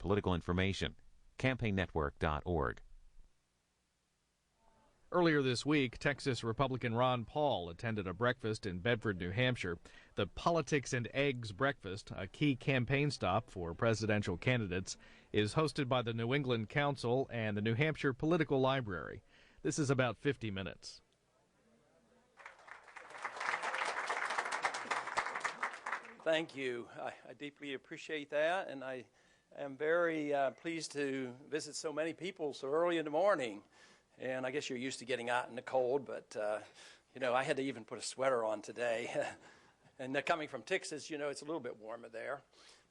political information. CampaignNetwork.org. Earlier this week, Texas Republican Ron Paul attended a breakfast in Bedford, New Hampshire. The Politics and Eggs Breakfast, a key campaign stop for presidential candidates, is hosted by the New England Council and the New Hampshire Political Library. This is about 50 minutes. Thank you. I deeply appreciate that, and I am very pleased to visit so many people so early in the morning. And I guess you're used to getting out in the cold, but, I had to even put a sweater on today. And coming from Texas, it's a little bit warmer there.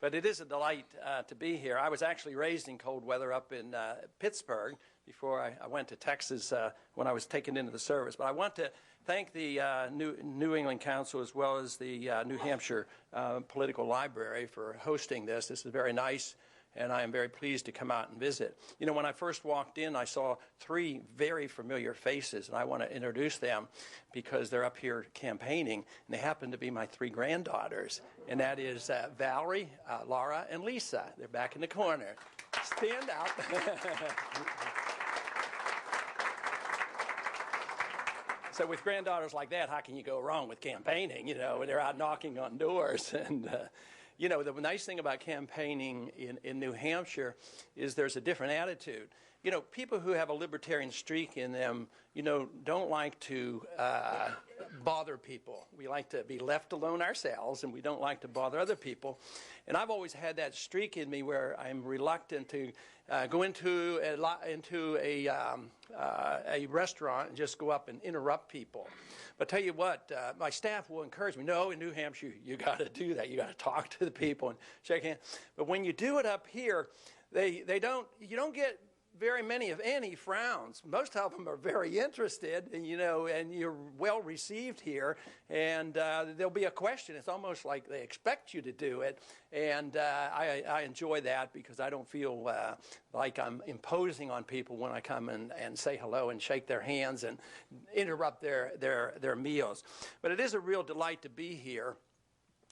But it is a delight to be here. I was actually raised in cold weather up in Pittsburgh before I went to Texas when I was taken into the service. But I want to thank the New England Council as well as the New Hampshire Political Library for hosting this. This is very nice. And I am very pleased to come out and visit. When I first walked in, I saw three very familiar faces, and I want to introduce them because they're up here campaigning, and they happen to be my three granddaughters, and that is Valerie, Laura, and Lisa. They're back in the corner. Stand out. So with granddaughters like that, how can you go wrong with campaigning, when they're out knocking on doors? And the nice thing about campaigning in New Hampshire is there's a different attitude. People who have a libertarian streak in them, don't like to bother people. We like to be left alone ourselves, and we don't like to bother other people. And I've always had that streak in me where I'm reluctant to go into a restaurant and just go up and interrupt people. But tell you what, my staff will encourage me. No, in New Hampshire, you got to do that. You got to talk to the people and shake hands. But when you do it up here, you don't get very many of any frowns. Most of them are very interested, and you're well received here. And there'll be a question. It's almost like they expect you to do it. And I enjoy that because I don't feel like I'm imposing on people when I come and say hello and shake their hands and interrupt their meals. But it is a real delight to be here.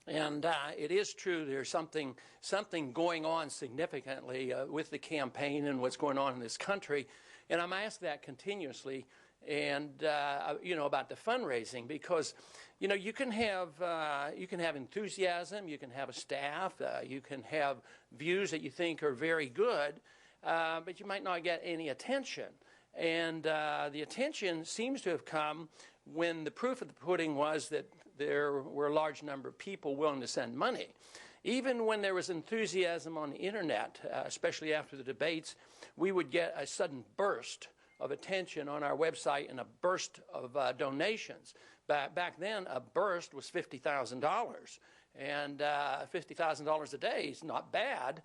And it is true there's something going on significantly with the campaign and what's going on in this country. And I'm asked that continuously and, about the fundraising because, you can have enthusiasm, you can have a staff, you can have views that you think are very good, but you might not get any attention. And the attention seems to have come when the proof of the pudding was that there were a large number of people willing to send money. Even when there was enthusiasm on the internet, especially after the debates, we would get a sudden burst of attention on our website and a burst of donations. Back then, a burst was $50,000. And $50,000 a day is not bad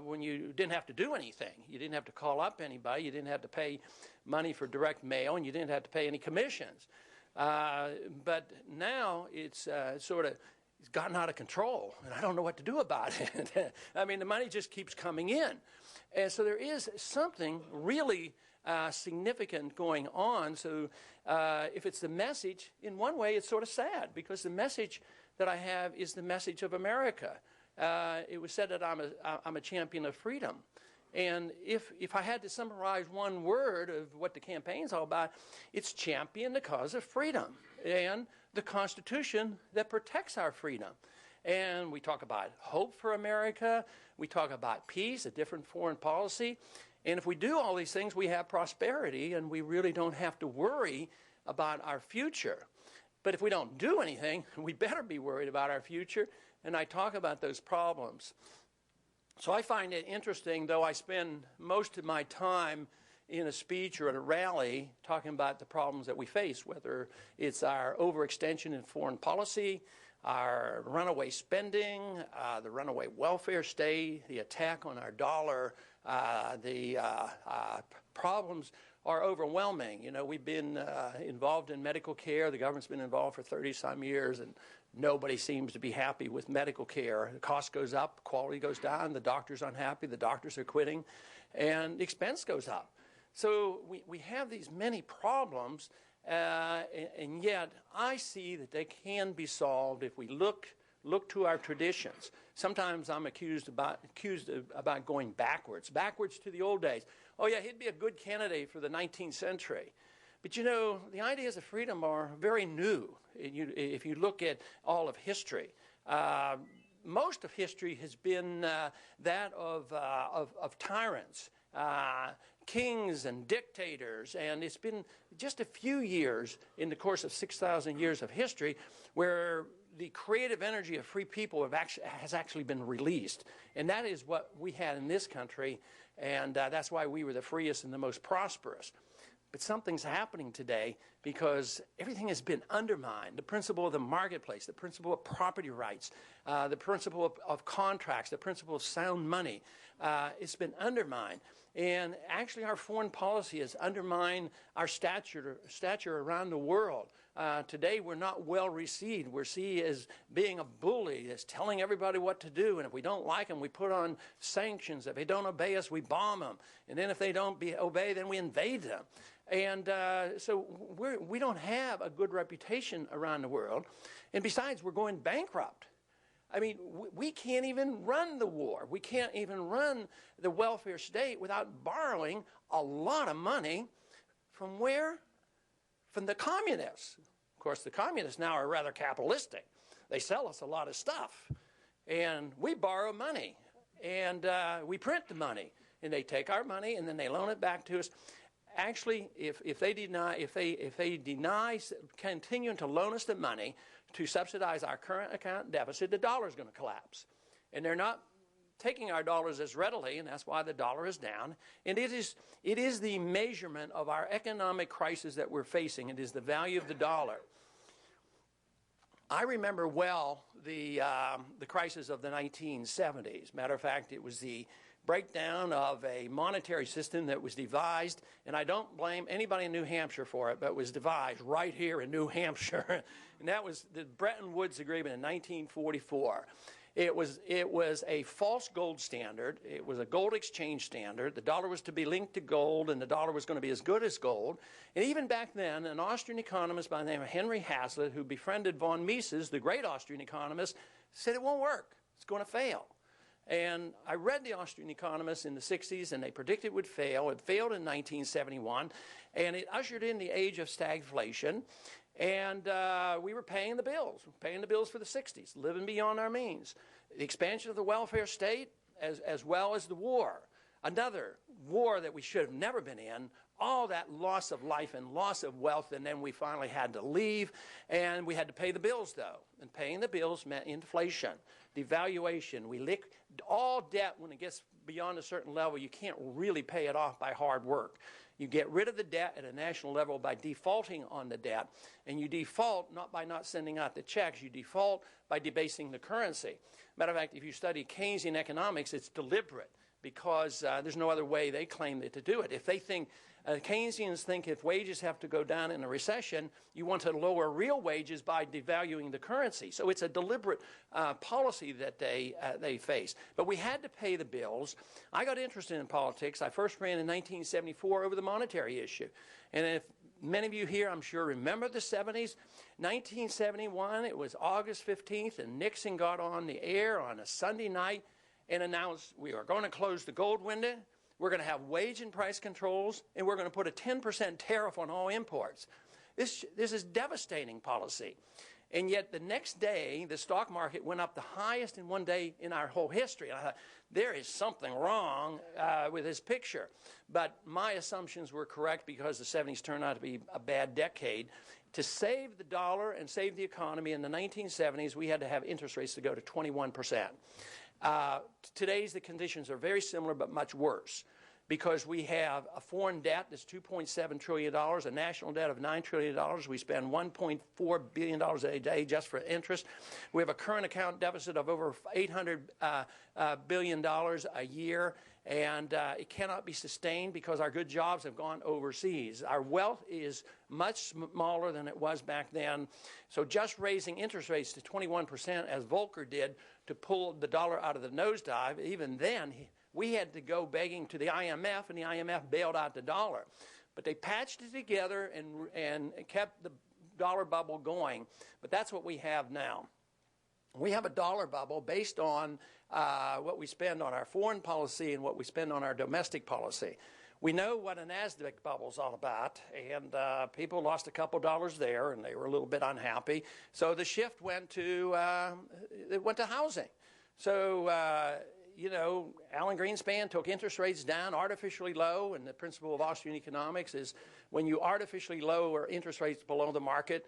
when you didn't have to do anything. You didn't have to call up anybody. You didn't have to pay money for direct mail, and you didn't have to pay any commissions. But now it's it's gotten out of control, and I don't know what to do about it. I mean, the money just keeps coming in. And so there is something really significant going on. So if it's the message, in one way it's sort of sad, because the message that I have is the message of America. It was said that I'm a champion of freedom. And if I had to summarize one word of what the campaign's all about, it's champion the cause of freedom and the Constitution that protects our freedom. And we talk about hope for America. We talk about peace, a different foreign policy. And if we do all these things, we have prosperity, and we really don't have to worry about our future. But if we don't do anything, we better be worried about our future. And I talk about those problems. So I find it interesting, though I spend most of my time in a speech or at a rally talking about the problems that we face, whether it's our overextension in foreign policy, our runaway spending, the runaway welfare state, the attack on our dollar, the problems are overwhelming. You know, we've been involved in medical care. The government's been involved for 30-some years, and nobody seems to be happy with medical care. The cost goes up, quality goes down, the doctor's unhappy, the doctors are quitting, and the expense goes up. So we have these many problems, and yet I see that they can be solved if we look look to our traditions. Sometimes I'm accused about going backwards to the old days. Oh yeah, he'd be a good candidate for the 19th century. But you know, the ideas of freedom are very new. If you look at all of history, most of history has been that of tyrants, kings and dictators, and it's been just a few years in the course of 6,000 years of history where the creative energy of free people has actually been released. And that is what we had in this country, and that's why we were the freest and the most prosperous. But something's happening today because everything has been undermined. The principle of the marketplace, the principle of property rights, the principle of contracts, the principle of sound money, it's been undermined. And actually our foreign policy has undermined our stature around the world. Today we're not well received. We're seen as being a bully, as telling everybody what to do. And if we don't like them, we put on sanctions. If they don't obey us, we bomb them. And then if they don't obey, then we invade them. And so we don't have a good reputation around the world. And besides, we're going bankrupt. I mean, we can't even run the war. We can't even run the welfare state without borrowing a lot of money from where? From the communists. Of course, the communists now are rather capitalistic. They sell us a lot of stuff. And we borrow money. And we print the money. And they take our money and then they loan it back to us. Actually, if they deny continuing to loan us the money to subsidize our current account deficit, the dollar is going to collapse. And they're not taking our dollars as readily, and that's why the dollar is down. And it is the measurement of our economic crisis that we're facing. It is the value of the dollar. I remember well the crisis of the 1970s. Matter of fact, it was the breakdown of a monetary system that was devised, and I don't blame anybody in New Hampshire for it, but it was devised right here in New Hampshire, and that was the Bretton Woods Agreement in 1944. It was a false gold standard. It was a gold exchange standard. The dollar was to be linked to gold, and the dollar was going to be as good as gold. And even back then, an Austrian economist by the name of Henry Hazlitt, who befriended von Mises, the great Austrian economist, said it won't work. It's going to fail. And I read the Austrian economists in the 60s, and they predicted it would fail. It failed in 1971, and it ushered in the age of stagflation. And we were paying the bills for the 60s, living beyond our means. The expansion of the welfare state, as well as the war. Another war that we should have never been in, all that loss of life and loss of wealth, and then we finally had to leave, and we had to pay the bills, though. And paying the bills meant inflation, devaluation. All debt, when it gets beyond a certain level, you can't really pay it off by hard work. You get rid of the debt at a national level by defaulting on the debt, and you default not by not sending out the checks, you default by debasing the currency. Matter of fact, if you study Keynesian economics, it's deliberate because there's no other way they claim to do it. If they think, Keynesians think if wages have to go down in a recession, you want to lower real wages by devaluing the currency. So it's a deliberate policy that they face. But we had to pay the bills. I got interested in politics. I first ran in 1974 over the monetary issue. And if many of you here, I'm sure, remember the 70s, 1971, it was August 15th, and Nixon got on the air on a Sunday night and announced we are going to close the gold window, we're going to have wage and price controls, and we're going to put a 10% tariff on all imports. This is devastating policy. And yet the next day, the stock market went up the highest in one day in our whole history. And I thought, there is something wrong with this picture. But my assumptions were correct because the 70s turned out to be a bad decade. To save the dollar and save the economy in the 1970s, we had to have interest rates to go to 21%. Today's the conditions are very similar but much worse because we have a foreign debt that's $2.7 trillion, a national debt of $9 trillion. We spend $1.4 billion a day just for interest. We have a current account deficit of over $800 billion a year, and it cannot be sustained because our good jobs have gone overseas. Our wealth is much smaller than it was back then. So just raising interest rates to 21%, as Volcker did, to pull the dollar out of the nosedive, even then, we had to go begging to the IMF, and the IMF bailed out the dollar. But they patched it together and kept the dollar bubble going. But that's what we have now. We have a dollar bubble based on what we spend on our foreign policy and what we spend on our domestic policy. We know what a NASDAQ bubble is all about, and people lost a couple dollars there, and they were a little bit unhappy. So the shift went to housing. So you know, Alan Greenspan took interest rates down artificially low, and the principle of Austrian economics is when you artificially lower interest rates below the market,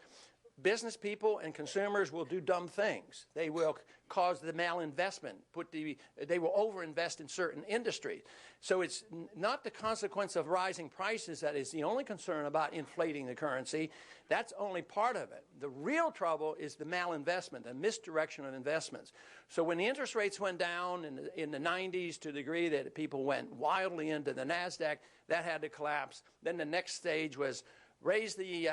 business people and consumers will do dumb things. They will cause the malinvestment. They will overinvest in certain industries. So it's not the consequence of rising prices that is the only concern about inflating the currency. That's only part of it. The real trouble is the malinvestment, the misdirection of investments. So when the interest rates went down in the 90s to the degree that people went wildly into the NASDAQ, that had to collapse. Then the next stage was raise the,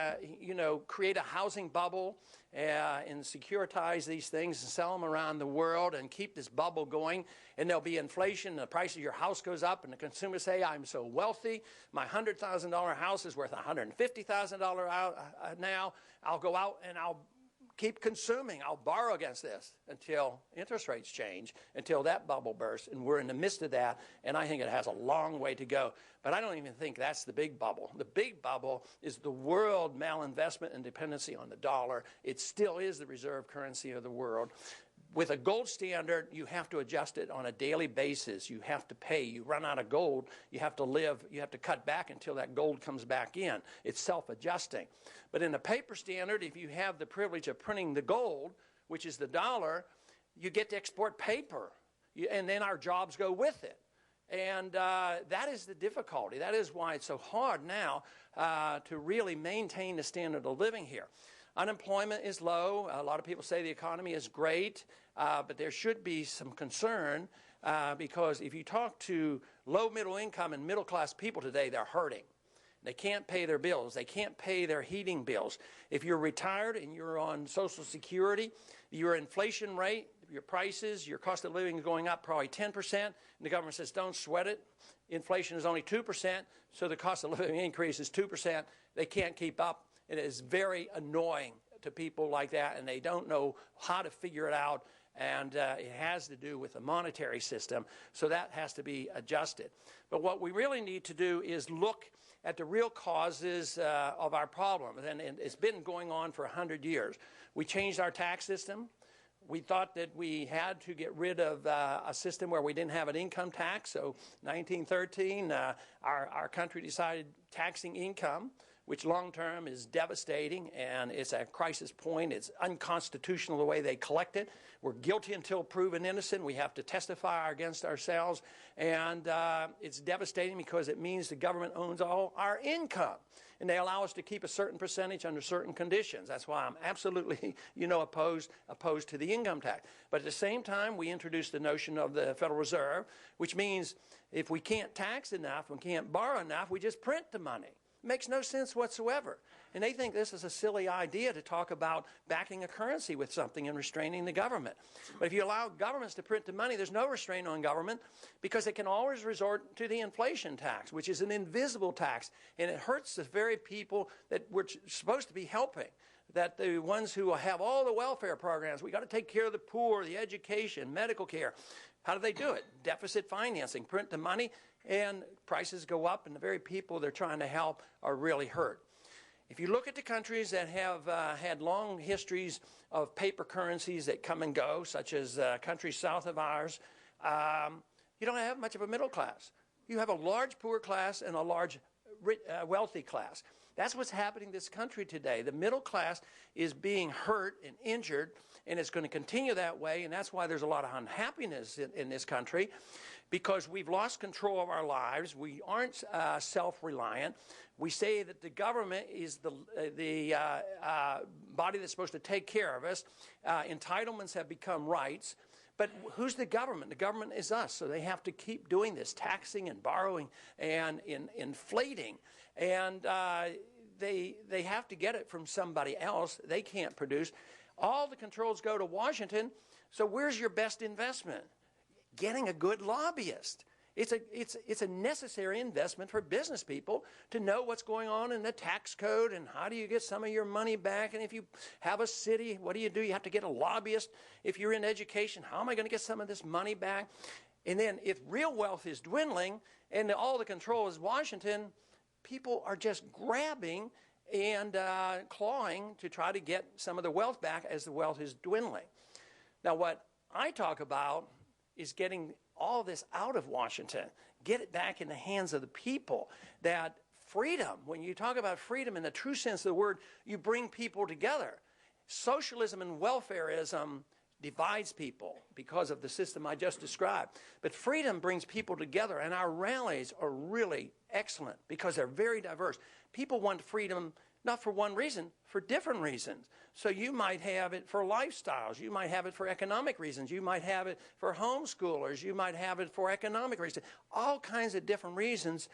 create a housing bubble and securitize these things and sell them around the world and keep this bubble going. And there'll be inflation, the price of your house goes up, and the consumers say, I'm so wealthy, my $100,000 house is worth $150,000 now. I'll go out and I'll keep consuming. I'll borrow against this until interest rates change, until that bubble bursts. And we're in the midst of that, and I think it has a long way to go. But I don't even think that's the big bubble. The big bubble is the world malinvestment and dependency on the dollar. It still is the reserve currency of the world. With a gold standard, you have to adjust it on a daily basis. You have to pay. You run out of gold, you have to live. You have to cut back until that gold comes back in. It's self-adjusting. But in a paper standard, if you have the privilege of printing the gold, which is the dollar, you get to export paper. And then our jobs go with it. And that is the difficulty. That is why it's so hard now to really maintain the standard of living here. Unemployment is low. A lot of people say the economy is great, but there should be some concern because if you talk to low middle income and middle class people today, they're hurting. They can't pay their bills. They can't pay their heating bills. If you're retired and you're on Social Security, your inflation rate, your prices, your cost of living is going up probably 10%, and the government says don't sweat it. Inflation is only 2%, so the cost of living increase is 2%. They can't keep up. It is very annoying to people like that, and they don't know how to figure it out, and it has to do with the monetary system, so that has to be adjusted. But what we really need to do is look at the real causes of our problem, and it's been going on for 100 years. We changed our tax system. We thought that we had to get rid of a system where we didn't have an income tax. So 1913, our country decided taxing income, which long-term is devastating, and it's at a crisis point. It's unconstitutional the way they collect it. We're guilty until proven innocent. We have to testify against ourselves, and it's devastating because it means the government owns all our income, and they allow us to keep a certain percentage under certain conditions. That's why I'm absolutely, opposed to the income tax. But at the same time, we introduced the notion of the Federal Reserve, which means if we can't tax enough, we can't borrow enough, we just print the money. Makes no sense whatsoever. And they think this is a silly idea to talk about backing a currency with something and restraining the government. But if you allow governments to print the money, there's no restraint on government because it can always resort to the inflation tax, which is an invisible tax. And it hurts the very people that we're supposed to be helping, that the ones who have all the welfare programs. We got to take care of the poor, the education, medical care. How do they do it? Deficit financing, print the money, and prices go up, and the very people they're trying to help are really hurt. If you look at the countries that have had long histories of paper currencies that come and go, such as countries south of ours, you don't have much of a middle class. You have a large poor class and a large wealthy class. That's what's happening in this country today. The middle class is being hurt and injured, and it's going to continue that way, and that's why there's a lot of unhappiness in this country, because we've lost control of our lives. We aren't self-reliant. We say that the government is the body that's supposed to take care of us. Entitlements have become rights. But who's the government? The government is us. So they have to keep doing this, taxing and borrowing and inflating. And they have to get it from somebody else. They can't produce. All the controls go to Washington. So where's your best investment? Getting a good lobbyist. It's a necessary investment for business people to know what's going on in the tax code and how do you get some of your money back. And if you have a city, what do? You have to get a lobbyist. If you're in education, how am I going to get some of this money back? And then if real wealth is dwindling and all the control is Washington, people are just grabbing and clawing to try to get some of the wealth back as the wealth is dwindling. Now, what I talk about is getting all this out of Washington, get it back in the hands of the people. That freedom, when you talk about freedom in the true sense of the word, you bring people together. Socialism and welfarism divides people because of the system I just described. But freedom brings people together, and our rallies are really excellent because they're very diverse. People want freedom not for one reason, for different reasons. So you might have it for lifestyles. You might have it for economic reasons. You might have it for homeschoolers. You might have it for economic reasons. All kinds of different reasons.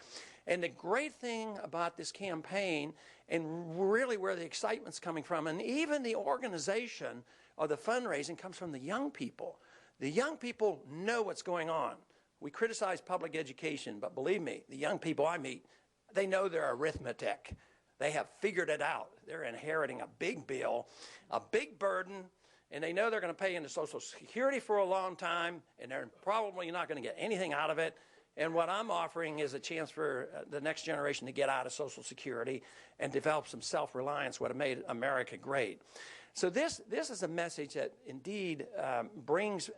And the great thing about this campaign, and really where the excitement's coming from, and even the organization of the fundraising comes from the young people. The young people know what's going on. We criticize public education, but believe me, the young people I meet, they know their arithmetic. They have figured it out. They're inheriting a big bill, a big burden, and they know they're going to pay into Social Security for a long time, and they're probably not going to get anything out of it. And what I'm offering is a chance for the next generation to get out of Social Security and develop some self-reliance, what made America great. So this is a message that indeed brings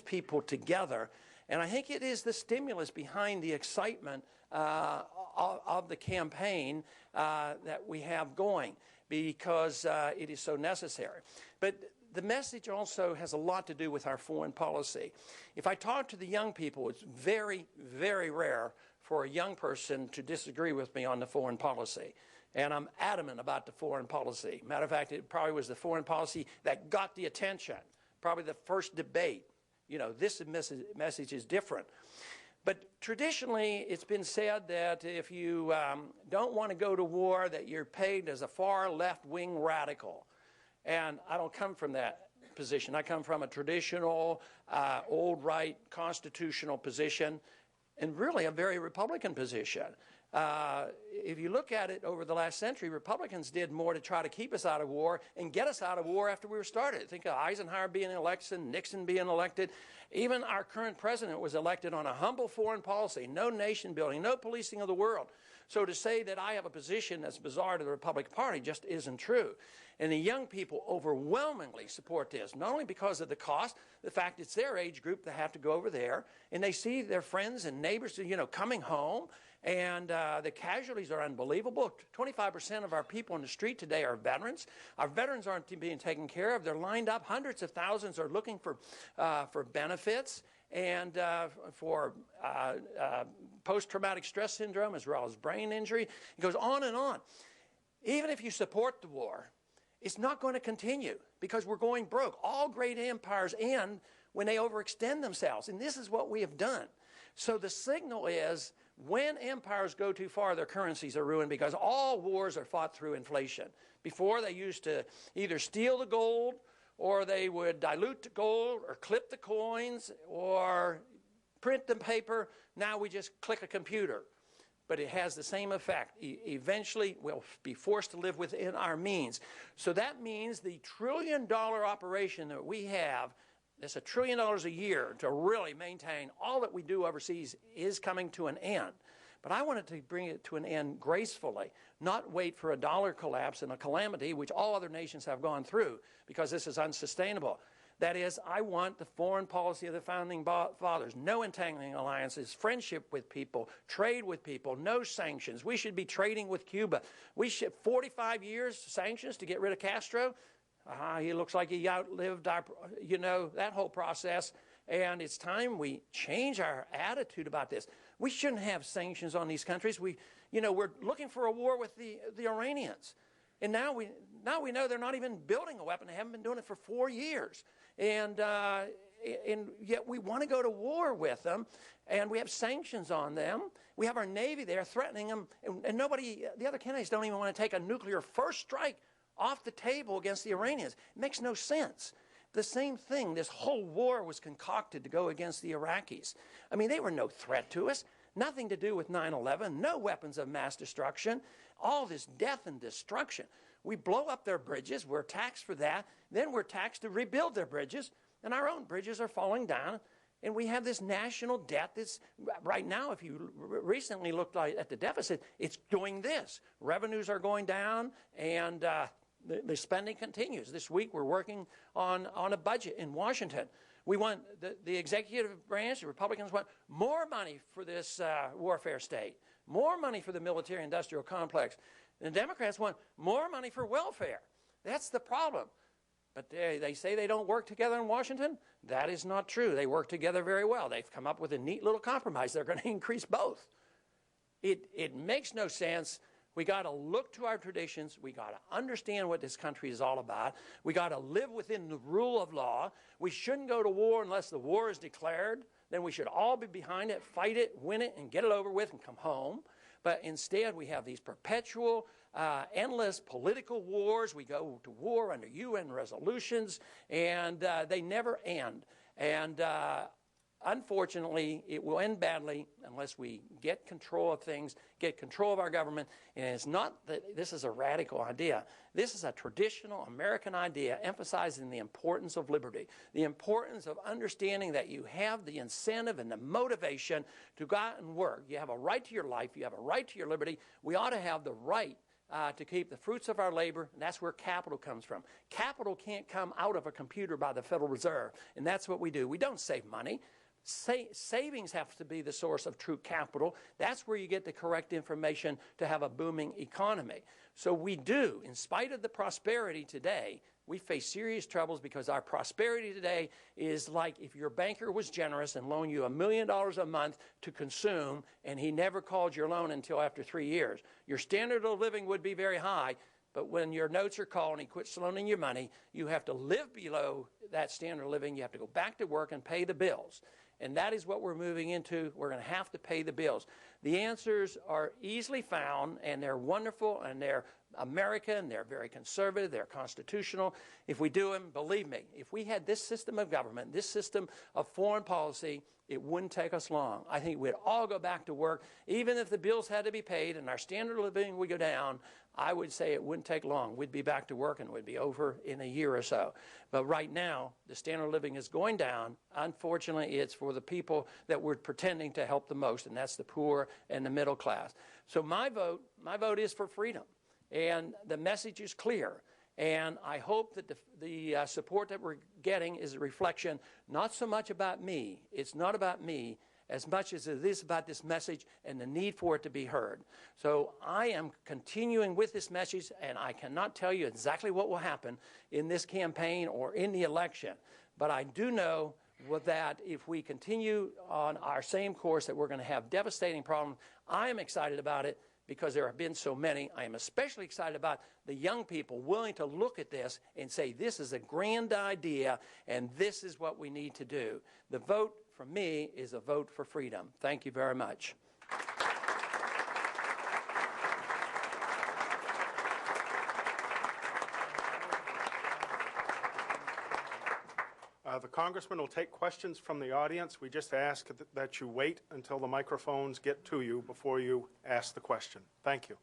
people together, and I think it is the stimulus behind the excitement of the campaign that we have going, because it is so necessary. But the message also has a lot to do with our foreign policy. If I talk to the young people, it's very, very rare for a young person to disagree with me on the foreign policy. And I'm adamant about the foreign policy. Matter of fact, it probably was the foreign policy that got the attention, probably the first debate. You know, this message is different. But traditionally, it's been said that if you don't want to go to war, that you're pegged as a far left-wing radical. And I don't come from that position. I come from a traditional, old right, constitutional position, and really a very Republican position. If you look at it over the last century, Republicans did more to try to keep us out of war and get us out of war after we were started. Think of Eisenhower being elected, Nixon being elected. Even our current president was elected on a humble foreign policy, no nation building, no policing of the world. So to say that I have a position that's bizarre to the Republican Party just isn't true. And the young people overwhelmingly support this, not only because of the cost, the fact it's their age group that have to go over there, and they see their friends and neighbors, coming home. And the casualties are unbelievable. 25% of our people on the street today are veterans. Our veterans aren't being taken care of. They're lined up. Hundreds of thousands are looking for benefits and for post-traumatic stress syndrome as well as brain injury. It goes on and on. Even if you support the war, it's not going to continue because we're going broke. All great empires end when they overextend themselves, and this is what we have done. So the signal is, when empires go too far, their currencies are ruined because all wars are fought through inflation. Before, they used to either steal the gold, or they would dilute the gold, or clip the coins, or print the paper. Now we just click a computer. But it has the same effect. Eventually, we'll be forced to live within our means. So that means the trillion-dollar operation that we have, that's $1 trillion a year to really maintain all that we do overseas, is coming to an end. But I wanted to bring it to an end gracefully, not wait for a dollar collapse and a calamity, which all other nations have gone through, because this is unsustainable. That is, I want the foreign policy of the Founding Fathers. No entangling alliances, friendship with people, trade with people, no sanctions. We should be trading with Cuba. We should 45 years sanctions to get rid of Castro. He looks like he outlived that whole process, and it's time we change our attitude about this. We shouldn't have sanctions on these countries. We're looking for a war with the Iranians, and now we know they're not even building a weapon. They haven't been doing it for 4 years, and yet we want to go to war with them, and we have sanctions on them. We have our Navy there threatening them, and nobody, the other candidates don't even want to take a nuclear first strike off the table against the Iranians. It makes no sense. The same thing, this whole war was concocted to go against the Iraqis. I mean, they were no threat to us. Nothing to do with 9/11, no weapons of mass destruction, all this death and destruction. We blow up their bridges, we're taxed for that, then we're taxed to rebuild their bridges, and our own bridges are falling down, and we have this national debt that's, right now, if you recently looked at the deficit, it's doing this. Revenues are going down, and the spending continues. This week we're working on a budget in Washington. We want the executive branch, the Republicans want more money for this warfare state, more money for the military-industrial complex. And the Democrats want more money for welfare. That's the problem. But they say they don't work together in Washington. That is not true. They work together very well. They've come up with a neat little compromise. They're going to increase both. It makes no sense. We got to look to our traditions. We got to understand what this country is all about. We got to live within the rule of law. We shouldn't go to war unless the war is declared. Then we should all be behind it, fight it, win it, and get it over with and come home. But instead, we have these perpetual, endless political wars. We go to war under UN resolutions, and they never end. And unfortunately, it will end badly unless we get control of things, get control of our government. And it's not that this is a radical idea. This is a traditional American idea emphasizing the importance of liberty, the importance of understanding that you have the incentive and the motivation to go out and work. You have a right to your life. You have a right to your liberty. We ought to have the right to keep the fruits of our labor, and that's where capital comes from. Capital can't come out of a computer by the Federal Reserve, and that's what we do. We don't save money. Savings have to be the source of true capital. That's where you get the correct information to have a booming economy. So we do, in spite of the prosperity today, we face serious troubles because our prosperity today is like if your banker was generous and loaned you $1 million a month to consume, and he never called your loan until after 3 years. Your standard of living would be very high, but when your notes are called and he quits loaning you money, you have to live below that standard of living. You have to go back to work and pay the bills. And that is what we're moving into. We're going to have to pay the bills. The answers are easily found, and they're wonderful, and they're American, they're very conservative, they're constitutional. If we do them, believe me, if we had this system of government, this system of foreign policy, it wouldn't take us long. I think we'd all go back to work. Even if the bills had to be paid and our standard of living would go down, I would say it wouldn't take long. We'd be back to work and we'd be over in a year or so. But right now, the standard of living is going down. Unfortunately, it's for the people that we're pretending to help the most, and that's the poor and the middle class. So my vote is for freedom. And the message is clear. And I hope that the support that we're getting is a reflection not so much about me. It's not about me as much as it is about this message and the need for it to be heard. So I am continuing with this message, and I cannot tell you exactly what will happen in this campaign or in the election. But I do know that if we continue on our same course, that we're going to have devastating problems. I am excited about it because there have been so many. I am especially excited about the young people willing to look at this and say, this is a grand idea, and this is what we need to do. The vote for me is a vote for freedom. Thank you very much. The congressman will take questions from the audience. We just ask that you wait until the microphones get to you before you ask the question. Thank you.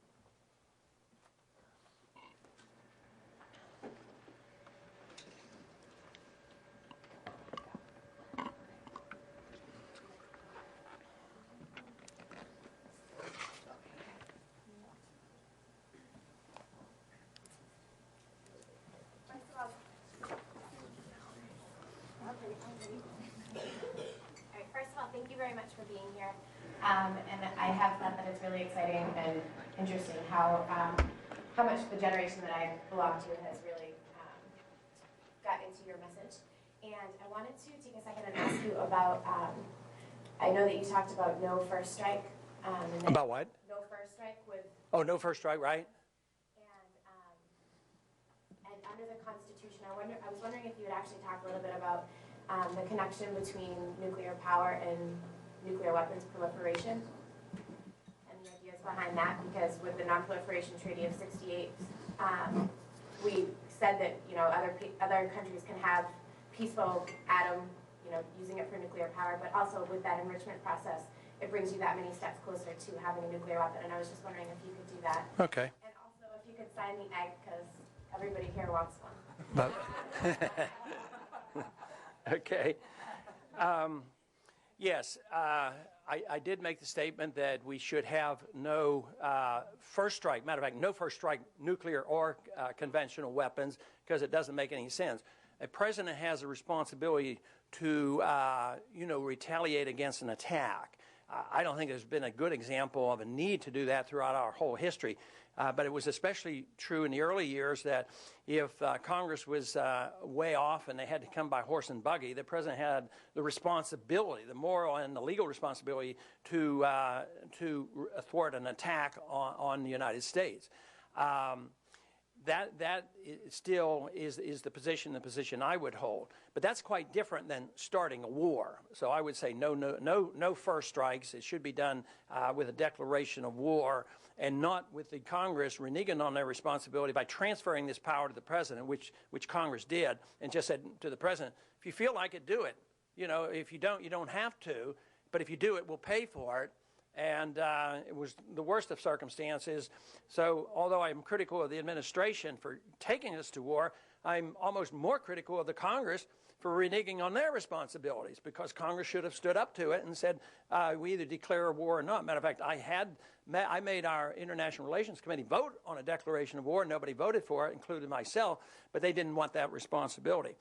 And I have thought that it's really exciting and interesting how much the generation that I belong to has really got into your message. And I wanted to take a second and ask you about, I know that you talked about no first strike. About what? No first strike with... Oh, no first strike, right? And under the Constitution, I was wondering if you would actually talk a little bit about the connection between nuclear power and nuclear weapons proliferation and the ideas behind that, because with the Non-Proliferation Treaty of '68, we said that other countries can have peaceful atom, using it for nuclear power, but also with that enrichment process, it brings you that many steps closer to having a nuclear weapon. And I was just wondering if you could do that. Okay. And also if you could sign the egg, because everybody here wants one. Okay. Yes, I did make the statement that we should have no first strike, matter of fact, no first strike nuclear or conventional weapons, because it doesn't make any sense. A president has a responsibility to, retaliate against an attack. I don't think there's been a good example of a need to do that throughout our whole history. But it was especially true in the early years that if Congress was way off and they had to come by horse and buggy, the president had the responsibility, the moral and the legal responsibility to thwart an attack on the United States. That still is the position I would hold. But that's quite different than starting a war. So I would say no first strikes. It should be done with a declaration of war, and not with the Congress reneging on their responsibility by transferring this power to the president, which Congress did, and just said to the president, if you feel like it, do it. If you don't, you don't have to. But if you do it, we'll pay for it. And it was the worst of circumstances. So although I'm critical of the administration for taking us to war, I'm almost more critical of the Congress for reneging on their responsibilities, because Congress should have stood up to it and said, we either declare a war or not. Matter of fact, I made our International Relations Committee vote on a declaration of war. Nobody voted for it, including myself, but they didn't want that responsibility.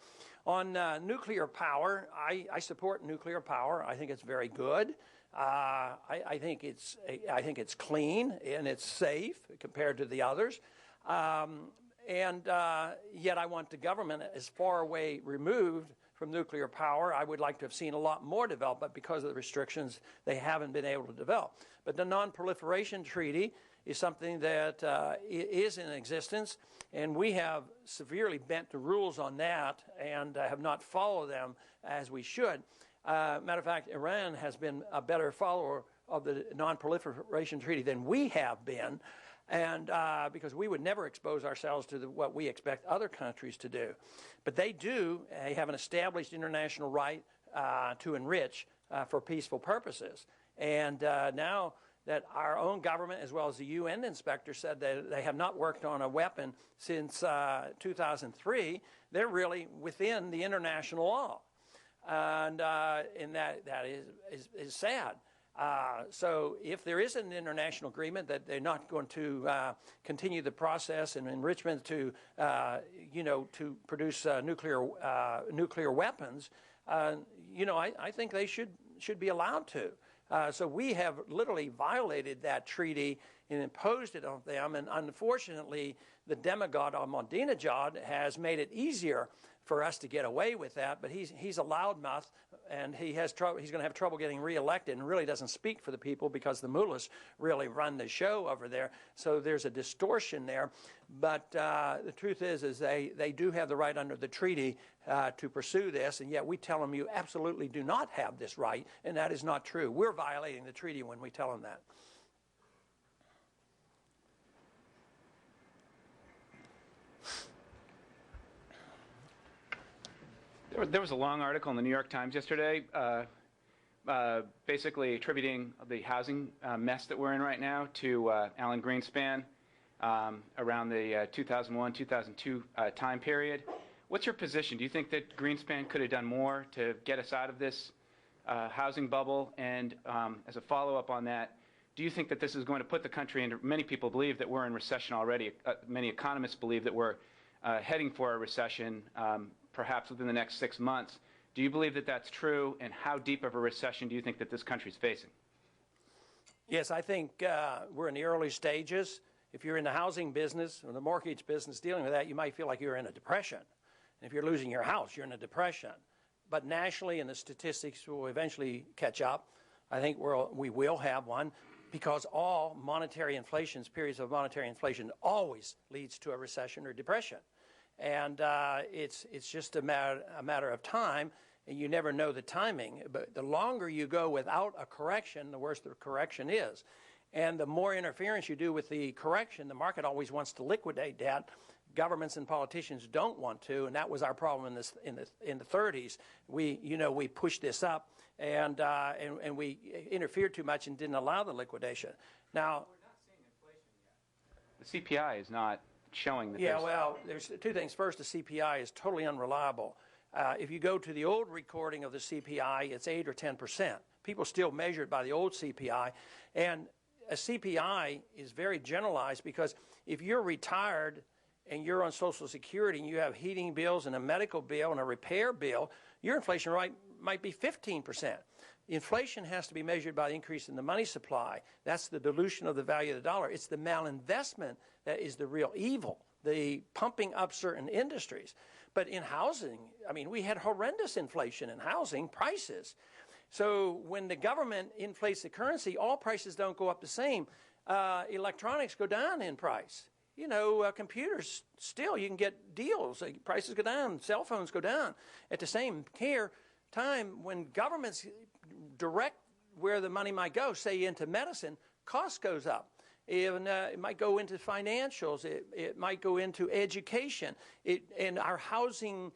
On nuclear power, I support nuclear power. I think it's very good. I think it's clean and it's safe compared to the others. Yet I want the government as far away removed from nuclear power. I would like to have seen a lot more development because of the restrictions they haven't been able to develop. But the Non-Proliferation Treaty is something that is in existence, and we have severely bent the rules on that and have not followed them as we should. Matter of fact, Iran has been a better follower of the Non-Proliferation Treaty than we have been, and because we would never expose ourselves to what we expect other countries to do. But they have an established international right to enrich for peaceful purposes. And now that our own government, as well as the UN inspector, said that they have not worked on a weapon since 2003, they're really within the international law. And that is sad. So if there is an international agreement that they're not going to continue the process and enrichment to produce nuclear weapons, I think they should be allowed to. So we have literally violated that treaty and imposed it on them. And unfortunately, the demagogue Ahmadinejad has made it easier for us to get away with that, but he's a loudmouth, and he's going to have trouble getting reelected, and really doesn't speak for the people because the mullahs really run the show over there. So there's a distortion there. But the truth is they do have the right under the treaty to pursue this, and yet we tell them you absolutely do not have this right, and that is not true. We're violating the treaty when we tell them that. There was a long article in the New York Times yesterday basically attributing the housing mess that we're in right now to Alan Greenspan around the 2001-2002 time period. What's your position? Do you think that Greenspan could have done more to get us out of this housing bubble? And as a follow-up on that, do you think that this is going to put the country into, many people believe that we're in recession already. Many economists believe that we're heading for a recession perhaps within the next 6 months. Do you believe that that's true, and how deep of a recession do you think that this country's facing? Yes, I think we're in the early stages. If you're in the housing business or the mortgage business dealing with that, you might feel like you're in a depression. And if you're losing your house, you're in a depression. But nationally, and the statistics will eventually catch up, I think we will have one, because all monetary inflations, periods of monetary inflation, always leads to a recession or depression. And it's just a matter of time, and you never know the timing. But the longer you go without a correction, the worse the correction is. And the more interference you do with the correction, the market always wants to liquidate that governments and politicians don't want to, and that was our problem in the 30s. We pushed this up, and we interfered too much and didn't allow the liquidation. Now, We're not seeing inflation yet. The CPI is not showing that. yeah, well, there's two things. First, the CPI is totally unreliable. If you go to the old recording of the CPI, it's 8 or 10%. People still measure it by the old CPI, and a CPI is very generalized because if you're retired and you're on Social Security and you have heating bills and a medical bill and a repair bill, your inflation rate might be 15%. Inflation has to be measured by the increase in the money supply. That's the dilution of the value of the dollar. It's the malinvestment that is the real evil, the pumping up certain industries. But in housing, I mean, we had horrendous inflation in housing prices. So when the government inflates the currency, all prices don't go up the same. Electronics go down in price. Computers, still, you can get deals. Prices go down, cell phones go down. At the same time, when governments direct where the money might go, say into medicine, cost goes up. It might go into financials. It might go into education. And our housing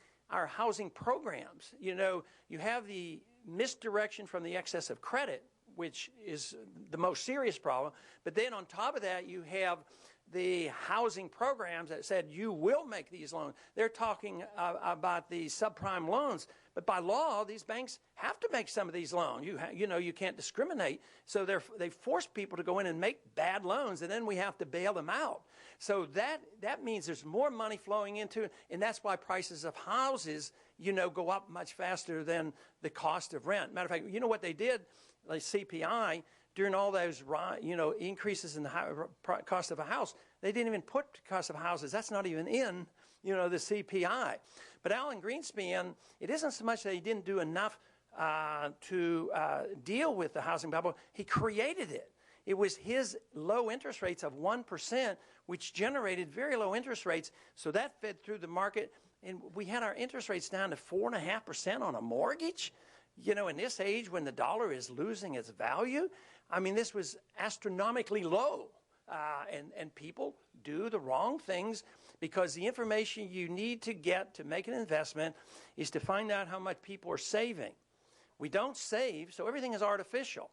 programs. You have the misdirection from the excess of credit, which is the most serious problem. But then on top of that, you have the housing programs that said you will make these loans. They're talking about the subprime loans, but by law, these banks have to make some of these loans. You can't discriminate, so they force people to go in and make bad loans, and then we have to bail them out. So that means there's more money flowing into it, and that's why prices of houses, go up much faster than the cost of rent. Matter of fact, you know what they did, like CPI, during all those, increases in the cost of a house, they didn't even put cost of houses. That's not even in, the CPI. But Alan Greenspan, it isn't so much that he didn't do enough to deal with the housing bubble. He created it. It was his low interest rates of 1%, which generated very low interest rates. So that fed through the market, and we had our interest rates down to 4.5% on a mortgage. In this age when the dollar is losing its value, I mean, this was astronomically low, and people do the wrong things because the information you need to get to make an investment is to find out how much people are saving. We don't save, so everything is artificial,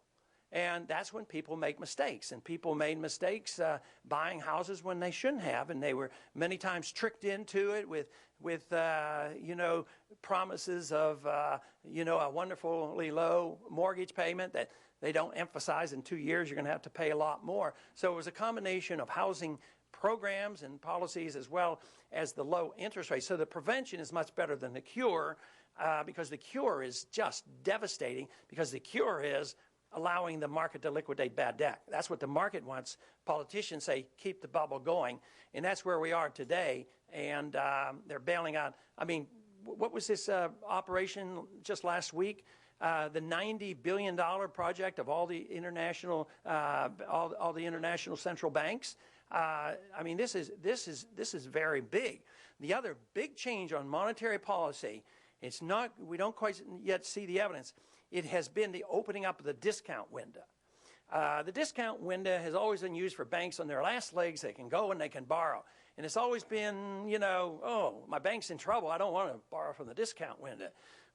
and that's when people make mistakes. And people made mistakes buying houses when they shouldn't have, and they were many times tricked into it with promises of a wonderfully low mortgage payment that they don't emphasize in 2 years you're going to have to pay a lot more. So it was a combination of housing programs and policies as well as the low interest rate. So the prevention is much better than the cure because the cure is just devastating because the cure is allowing the market to liquidate bad debt. That's what the market wants. Politicians say, keep the bubble going. And that's where we are today. And they're bailing out. I mean, what was this operation just last week? The $90 billion project of all the international central banks. I mean, this is very big. The other big change on monetary policy, we don't quite yet see the evidence. It has been the opening up of the discount window. The discount window has always been used for banks on their last legs. They can go and they can borrow. And it's always been, my bank's in trouble. I don't want to borrow from the discount window.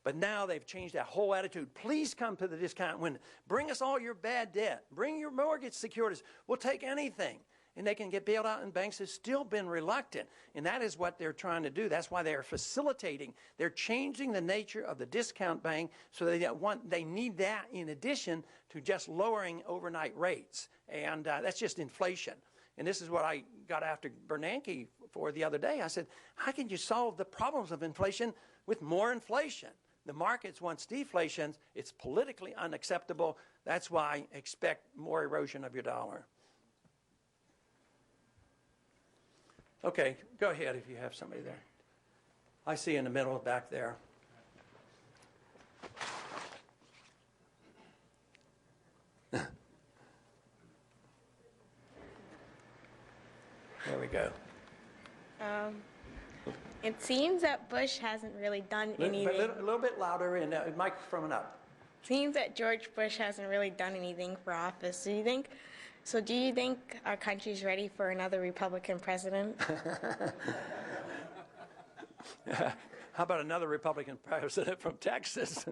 But now they've changed that whole attitude. Please come to the discount window. Bring us all your bad debt. Bring your mortgage securities. We'll take anything. And they can get bailed out, and banks have still been reluctant. And that is what they're trying to do. That's why they are facilitating. They're changing the nature of the discount bank so they need that in addition to just lowering overnight rates. And that's just inflation. And this is what I got after Bernanke for the other day. I said, how can you solve the problems of inflation with more inflation? The markets wants deflation. It's politically unacceptable. That's why expect more erosion of your dollar. Okay, go ahead if you have somebody there. I see in the middle back there. There we go. It seems that Bush hasn't really done anything. A little bit louder and microphone up. Seems that George Bush hasn't really done anything for office. Do you think So do you think our country's ready for another Republican president? How about another Republican president from Texas?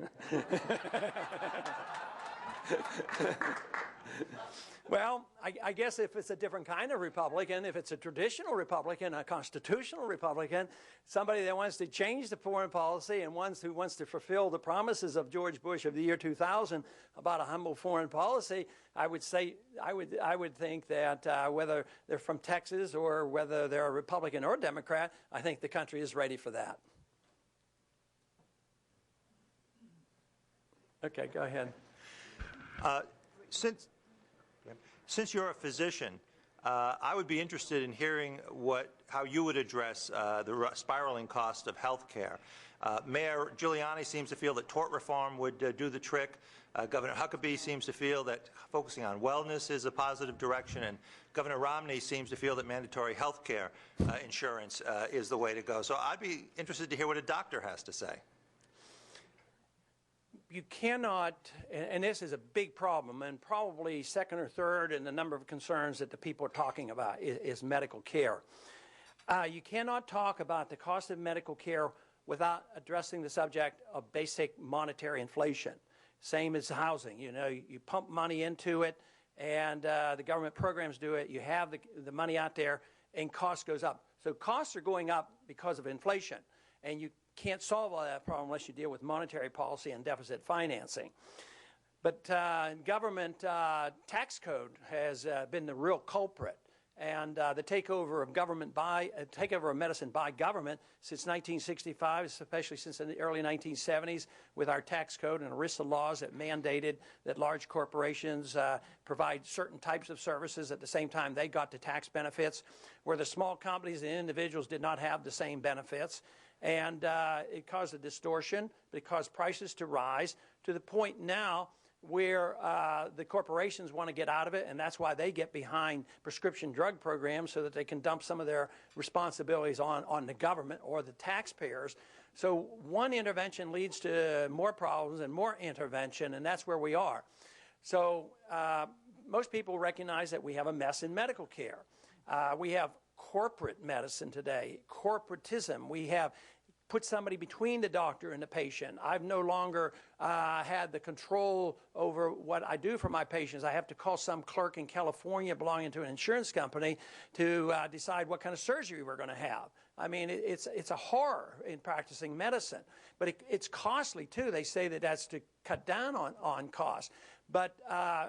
Well, I guess if it's a different kind of Republican, if it's a traditional Republican, a constitutional Republican, somebody that wants to change the foreign policy and who wants to fulfill the promises of George Bush of the year 2000 about a humble foreign policy, I would think that whether they're from Texas or whether they're a Republican or Democrat, I think the country is ready for that. Okay, go ahead. Since you're a physician, I would be interested in hearing how you would address the spiraling cost of health care. Mayor Giuliani seems to feel that tort reform would do the trick. Governor Huckabee seems to feel that focusing on wellness is a positive direction, and Governor Romney seems to feel that mandatory health care insurance is the way to go. So I'd be interested to hear what a doctor has to say. You cannot, and this is a big problem, and probably second or third in the number of concerns that the people are talking about is medical care. You cannot talk about the cost of medical care without addressing the subject of basic monetary inflation. Same as housing. You know, you pump money into it, and the government programs do it. You have the money out there, and cost goes up. So costs are going up because of inflation, and you can't solve all that problem unless you deal with monetary policy and deficit financing. But government tax code has been the real culprit, and the takeover of medicine by government since 1965, especially since the early 1970s, with our tax code and ERISA laws that mandated that large corporations provide certain types of services at the same time they got the tax benefits, where the small companies and individuals did not have the same benefits. And it caused a distortion. It caused prices to rise to the point now where the corporations want to get out of it, and that's why they get behind prescription drug programs so that they can dump some of their responsibilities on the government or the taxpayers. So one intervention leads to more problems and more intervention, and that's where we are. So most people recognize that we have a mess in medical care. We have corporate medicine today, corporatism. We have put somebody between the doctor and the patient. I've no longer had the control over what I do for my patients. I have to call some clerk in California belonging to an insurance company to decide what kind of surgery we're going to have. I mean, it's a horror in practicing medicine, but it's costly too. They say that that's to cut down on costs. But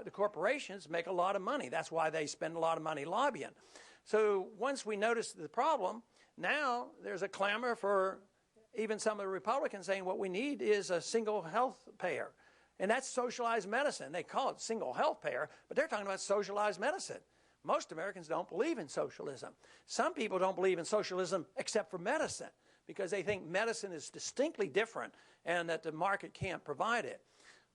the corporations make a lot of money. That's why they spend a lot of money lobbying. So once we notice the problem, now there's a clamor for even some of the Republicans saying what we need is a single health payer. And that's socialized medicine. They call it single health payer, but they're talking about socialized medicine. Most Americans don't believe in socialism. Some people don't believe in socialism except for medicine because they think medicine is distinctly different and that the market can't provide it.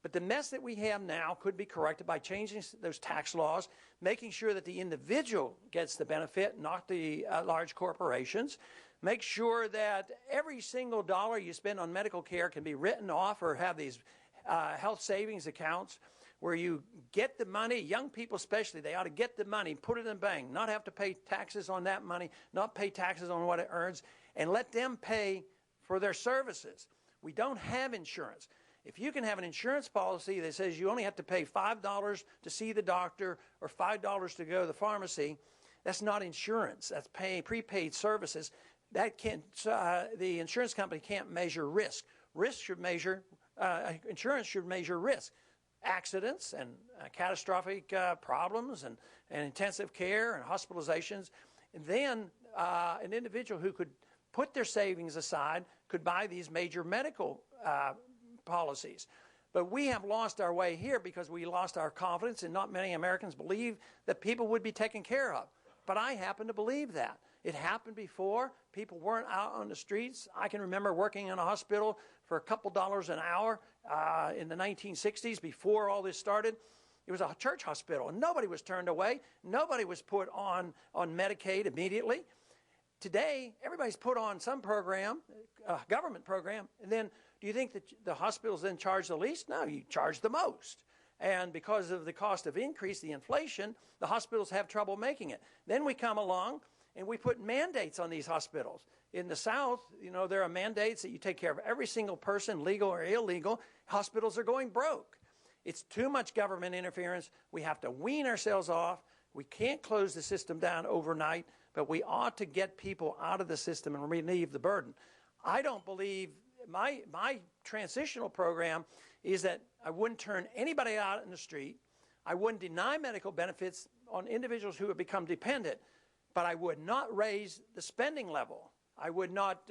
But the mess that we have now could be corrected by changing those tax laws, making sure that the individual gets the benefit, not the large corporations. Make sure that every single dollar you spend on medical care can be written off or have these health savings accounts where you get the money, young people especially, they ought to get the money, put it in the bank, not have to pay taxes on that money, not pay taxes on what it earns, and let them pay for their services. We don't have insurance. If you can have an insurance policy that says you only have to pay $5 to see the doctor or $5 to go to the pharmacy, that's not insurance. That's paying prepaid services. That can't, the insurance company can't measure risk. Insurance should measure risk. Accidents and catastrophic problems and intensive care and hospitalizations. And then an individual who could put their savings aside could buy these major medical policies. But we have lost our way here because we lost our confidence, and not many Americans believe that people would be taken care of. But I happen to believe that. It happened before. People weren't out on the streets. I can remember working in a hospital for a couple dollars an hour in the 1960s before all this started. It was a church hospital, and nobody was turned away. Nobody was put on Medicaid immediately. Today, everybody's put on some program, a government program, and then do you think that the hospitals then charge the least? No, you charge the most. And because of the cost of increase, the inflation, the hospitals have trouble making it. Then we come along and we put mandates on these hospitals. In the South, there are mandates that you take care of every single person, legal or illegal. Hospitals are going broke. It's too much government interference. We have to wean ourselves off. We can't close the system down overnight, but we ought to get people out of the system and relieve the burden. I don't believe my transitional program is that I wouldn't turn anybody out in the street. I wouldn't deny medical benefits on individuals who have become dependent, but I would not raise the spending level. I would not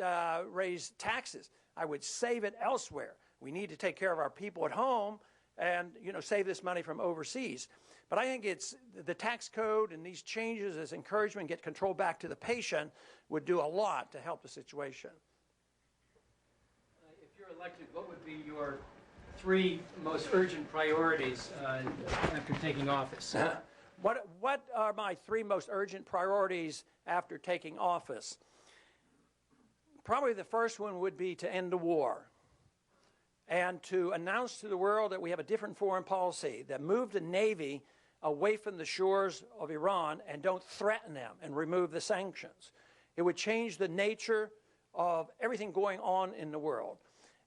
raise taxes. I would save it elsewhere. We need to take care of our people at home and save this money from overseas. But I think it's the tax code and these changes as encouragement, get control back to the patient, would do a lot to help the situation. If you're elected, what would be your 3 most urgent priorities after taking office? What are my 3 most urgent priorities after taking office? Probably the first one would be to end the war and to announce to the world that we have a different foreign policy, that move the Navy away from the shores of Iran and don't threaten them and remove the sanctions. It would change the nature of everything going on in the world.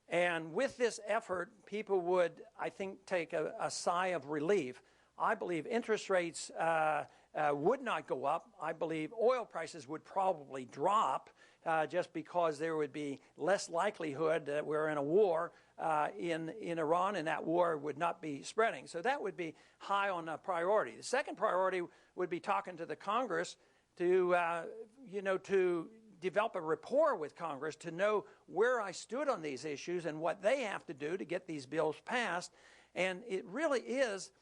And with this effort, people would, I think, take a sigh of relief. I believe interest rates would not go up. I believe oil prices would probably drop just because there would be less likelihood that we're in a war in Iran, and that war would not be spreading. So that would be high on the priority. The second priority would be talking to the Congress to, to develop a rapport with Congress to know where I stood on these issues and what they have to do to get these bills passed. And it really is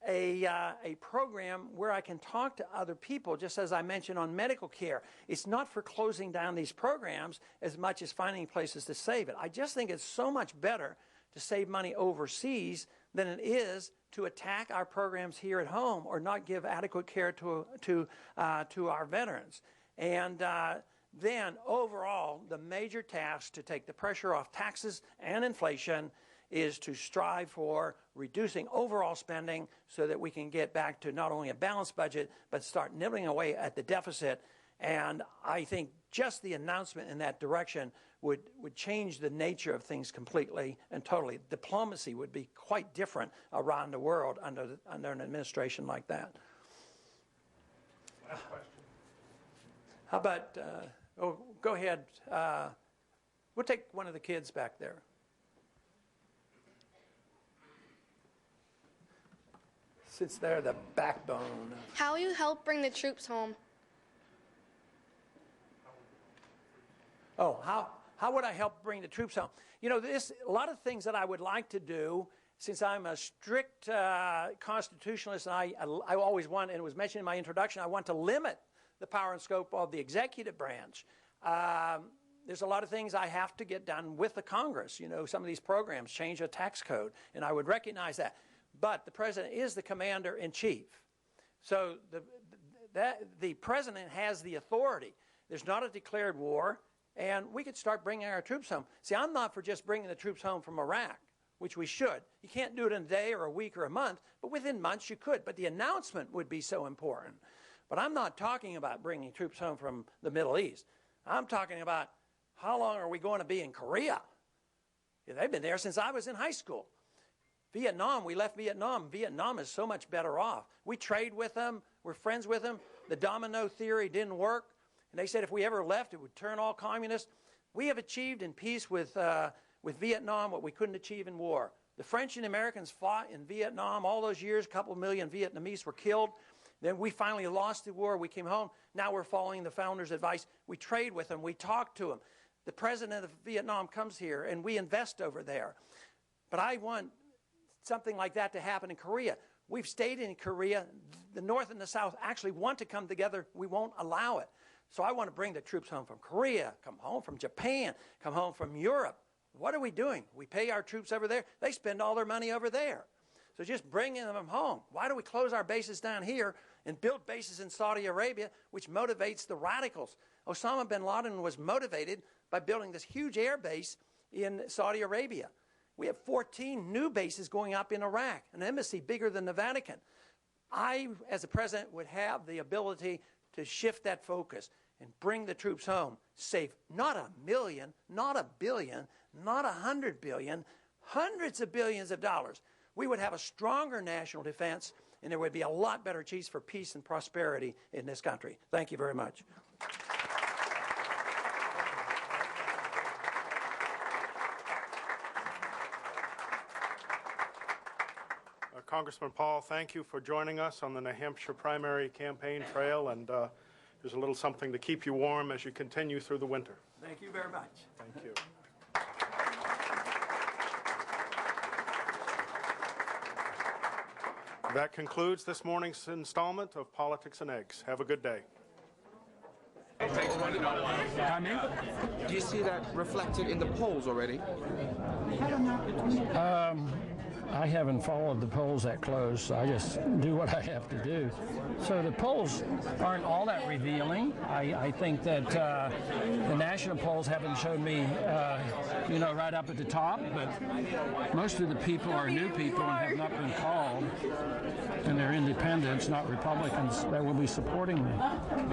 a program where I can talk to other people, just as I mentioned on medical care. It's not for closing down these programs as much as finding places to save it. I just think it's so much better to save money overseas than it is to attack our programs here at home or not give adequate care to our veterans. And then overall, the major task to take the pressure off taxes and inflation is to strive for reducing overall spending so that we can get back to not only a balanced budget, but start nibbling away at the deficit. And I think just the announcement in that direction would change the nature of things completely and totally. Diplomacy would be quite different around the world under an administration like that. Last question. How about, go ahead. We'll take one of the kids back there. Since they're the backbone. How will you help bring the troops home? Oh, how would I help bring the troops home? A lot of things that I would like to do, since I'm a strict constitutionalist, and I always want, and it was mentioned in my introduction, I want to limit the power and scope of the executive branch. There's a lot of things I have to get done with the Congress. Some of these programs change a tax code, and I would recognize that. But the president is the commander-in-chief. So the president has the authority. There's not a declared war, and we could start bringing our troops home. See, I'm not for just bringing the troops home from Iraq, which we should. You can't do it in a day or a week or a month, but within months you could. But the announcement would be so important. But I'm not talking about bringing troops home from the Middle East. I'm talking about how long are we going to be in Korea? They've been there since I was in high school. Vietnam, we left Vietnam. Vietnam is so much better off. We trade with them. We're friends with them. The domino theory didn't work. And they said if we ever left, it would turn all communist. We have achieved in peace with Vietnam what we couldn't achieve in war. The French and Americans fought in Vietnam all those years. A couple million Vietnamese were killed. Then we finally lost the war. We came home. Now we're following the founders' advice. We trade with them. We talk to them. The president of Vietnam comes here, and we invest over there. But I want something like that to happen in Korea. We've stayed in Korea. The North and the South actually want to come together. We won't allow it. So I want to bring the troops home from Korea, come home from Japan, come home from Europe. What are we doing? We pay our troops over there. They spend all their money over there. So just bringing them home. Why do we close our bases down here and build bases in Saudi Arabia, which motivates the radicals? Osama bin Laden was motivated by building this huge air base in Saudi Arabia. We have 14 new bases going up in Iraq, an embassy bigger than the Vatican. I, as a president, would have the ability to shift that focus and bring the troops home, save not 1 million, not 1 billion, not 100 billion, hundreds of billions of dollars. We would have a stronger national defense, and there would be a lot better chance for peace and prosperity in this country. Thank you very much. Congressman Paul, thank you for joining us on the New Hampshire primary campaign trail, and there's a little something to keep you warm as you continue through the winter. Thank you very much. Thank you. That concludes this morning's installment of Politics and Eggs. Have a good day. Do you see that reflected in the polls already? I haven't followed the polls that close, so I just do what I have to do. So the polls aren't all that revealing. I think that the national polls haven't shown me, right up at the top, but most of the people are new people and have not been called, and they're independents, not Republicans, that will be supporting me.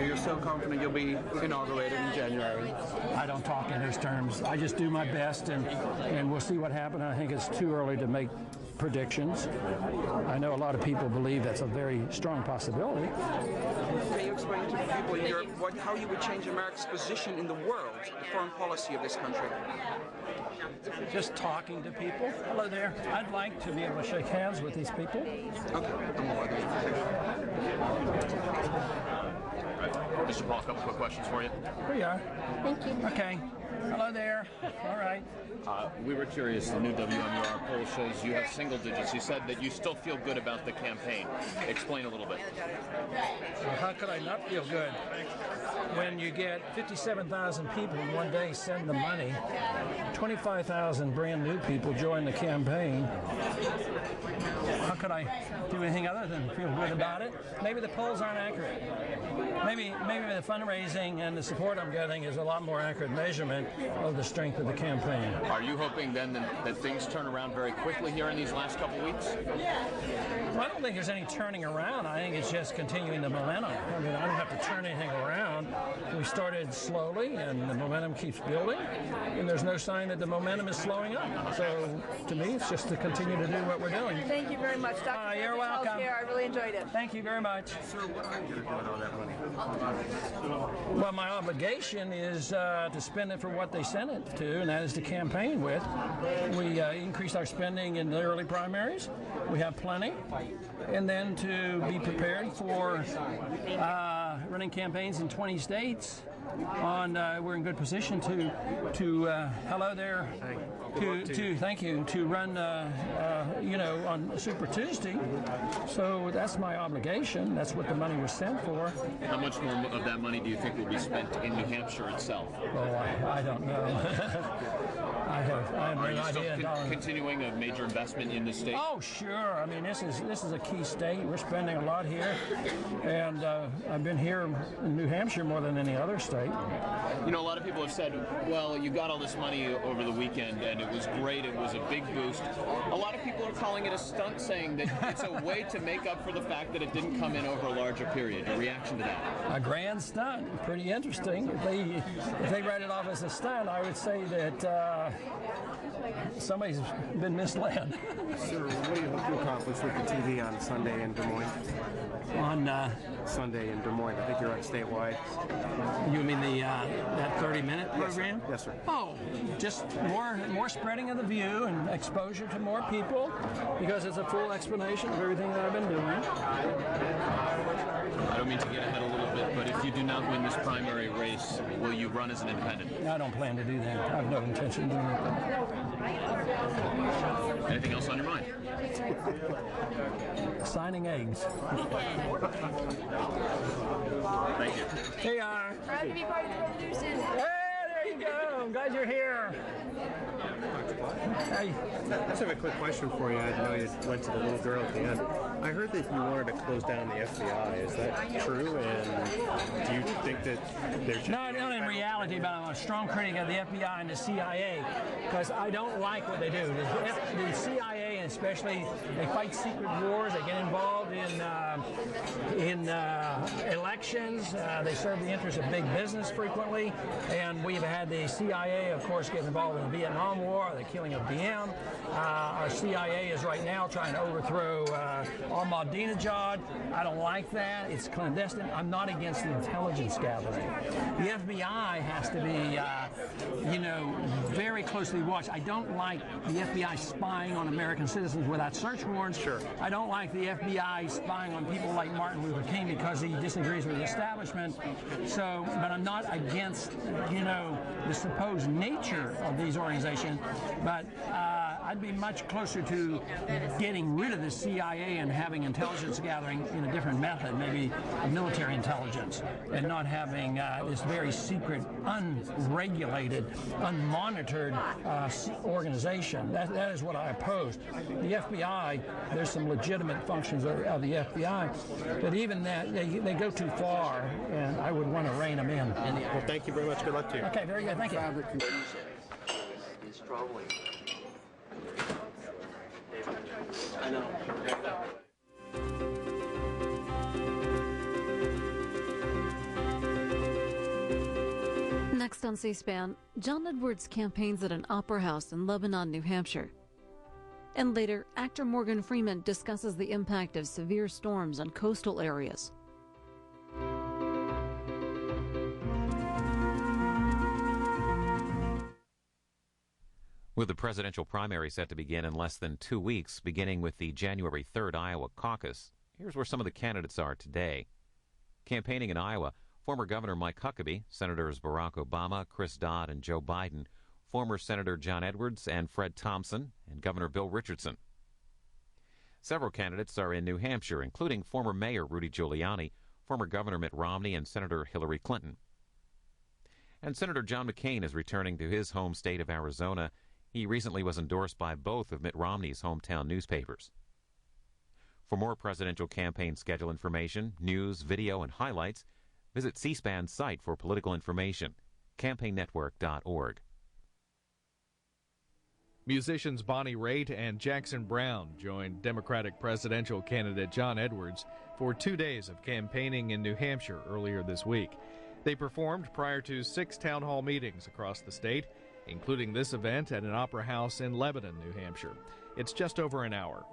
You're so confident you'll be inaugurated in January? I don't talk in those terms. I just do my best, and we'll see what happens. I think it's too early to make predictions. I know a lot of people believe that's a very strong possibility. Can you explain to people in Europe how you would change America's position in the world, the foreign policy of this country? Just talking to people. Hello there. I'd like to be able to shake hands with these people. Okay. Mr. Paul, a couple quick questions for you. Here you are. Thank you. Okay. Hello there. All right. We were curious, the new WMUR poll shows you have single digits. You said that you still feel good about the campaign. Explain a little bit. Well, how could I not feel good? When you get 57,000 people in one day send the money, 25,000 brand new people join the campaign, how could I do anything other than feel good about it? Maybe the polls aren't accurate. Maybe the fundraising and the support I'm getting is a lot more accurate measurement of the strength of the campaign. Are you hoping then that things turn around very quickly here in these last couple weeks? Well, I don't think there's any turning around. I think it's just continuing the momentum. I mean, I don't have to turn anything around. We started slowly, and the momentum keeps building, and there's no sign that the momentum is slowing up. So, to me, it's just to continue to do what we're doing. Thank you very much, Dr. You're welcome. Here. I really enjoyed it. Thank you very much. Sir, what are you going to do with all that money? Well, my obligation is to spend it for what they sent it to, and that is to campaign with. We increased our spending in the early primaries. We have plenty. And then to be prepared for running campaigns in 20 states. We're in good position to hello there, thank you, to run, on Super Tuesday. So that's my obligation. That's what the money was sent for. How much more of that money do you think will be spent in New Hampshire itself? Oh, I don't know. I have no idea. Are you still continuing a major investment in the state? Oh, sure. I mean, this is a key state. We're spending a lot here, and I've been here in New Hampshire more than any other state. You know, a lot of people have said, well, you got all this money over the weekend, and it was great. It was a big boost. A lot of people are calling it a stunt, saying that it's a way to make up for the fact that it didn't come in over a larger period. Your reaction to that? A grand stunt. Pretty interesting. If they write it off as a stunt, I would say that somebody's been misled. Sir, what do you hope to accomplish with the TV on Sunday in Des Moines? On Sunday in Des Moines. I think you're on statewide. You mean that 30-minute program? Yes, sir. Oh, just more spreading of the view and exposure to more people, because it's a full explanation of everything that I've been doing. I don't mean to get ahead a little bit, but if you do not win this primary race, will you run as an independent? I don't plan to do that. I have no intention of doing that. Anything else on your mind? Signing eggs. Thank you. Here you are. Proud to be part of the revolution. Hey, there you go. I'm glad you're here. Hey. I just have a quick question for you. I know you went to the little girl at the end. I heard that you wanted to close down the FBI. Is that true? And do you think that there should not in reality, but I'm a strong critic of the FBI and the CIA because I don't like what they do. The CIA, especially, they fight secret wars. They get involved in elections. They serve the interests of big business frequently. And we've had the CIA, of course, get involved in the Vietnam War, the killing of Diem. Our CIA is right now trying to overthrow Ahmadinejad. I don't like that. It's clandestine. I'm not against the intelligence gathering. The FBI has to be, very closely watched. I don't like the FBI spying on American citizens without search warrants. Sure. I don't like the FBI spying on people like Martin Luther King because he disagrees with the establishment. So, but I'm not against, the supposed nature of these organizations. But I'd be much closer to getting rid of the CIA and having intelligence gathering in a different method, maybe military intelligence, and not having this very secret, unregulated, unmonitored organization. That is what I oppose. The FBI, there's some legitimate functions of the FBI, but even that, they go too far, and I would want to rein them in. Well, thank you very much. Good luck to you. Okay, very good. Thank you. I know. Next on C-SPAN, John Edwards campaigns at an opera house in Lebanon, New Hampshire. And later, actor Morgan Freeman discusses the impact of severe storms on coastal areas. With the presidential primary set to begin in less than 2 weeks, beginning with the January 3rd Iowa caucus, here's where some of the candidates are today. Campaigning in Iowa, former Governor Mike Huckabee, Senators Barack Obama, Chris Dodd, and Joe Biden, former Senator John Edwards and Fred Thompson, and Governor Bill Richardson. Several candidates are in New Hampshire, including former Mayor Rudy Giuliani, former Governor Mitt Romney, and Senator Hillary Clinton. And Senator John McCain is returning to his home state of Arizona. He recently was endorsed by both of Mitt Romney's hometown newspapers. For more presidential campaign schedule information, news, video, and highlights, visit C-SPAN's site for political information, campaignetwork.org. Musicians Bonnie Raitt and Jackson Browne joined Democratic presidential candidate John Edwards for 2 days of campaigning in New Hampshire earlier this week. They performed prior to 6 town hall meetings across the state, including this event at an opera house in Lebanon, New Hampshire. It's just over an hour.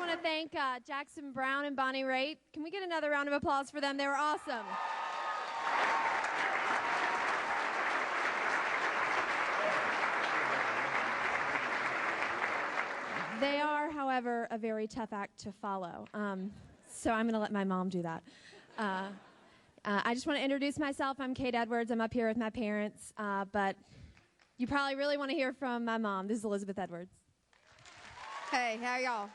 want to thank Jackson Brown and Bonnie Raitt. Can we get another round of applause for them? They were awesome. They are, however, a very tough act to follow. So I'm going to let my mom do that. I just want to introduce myself. I'm Kate Edwards. I'm up here with my parents. But you probably really want to hear from my mom. This is Elizabeth Edwards. Hey, how y'all?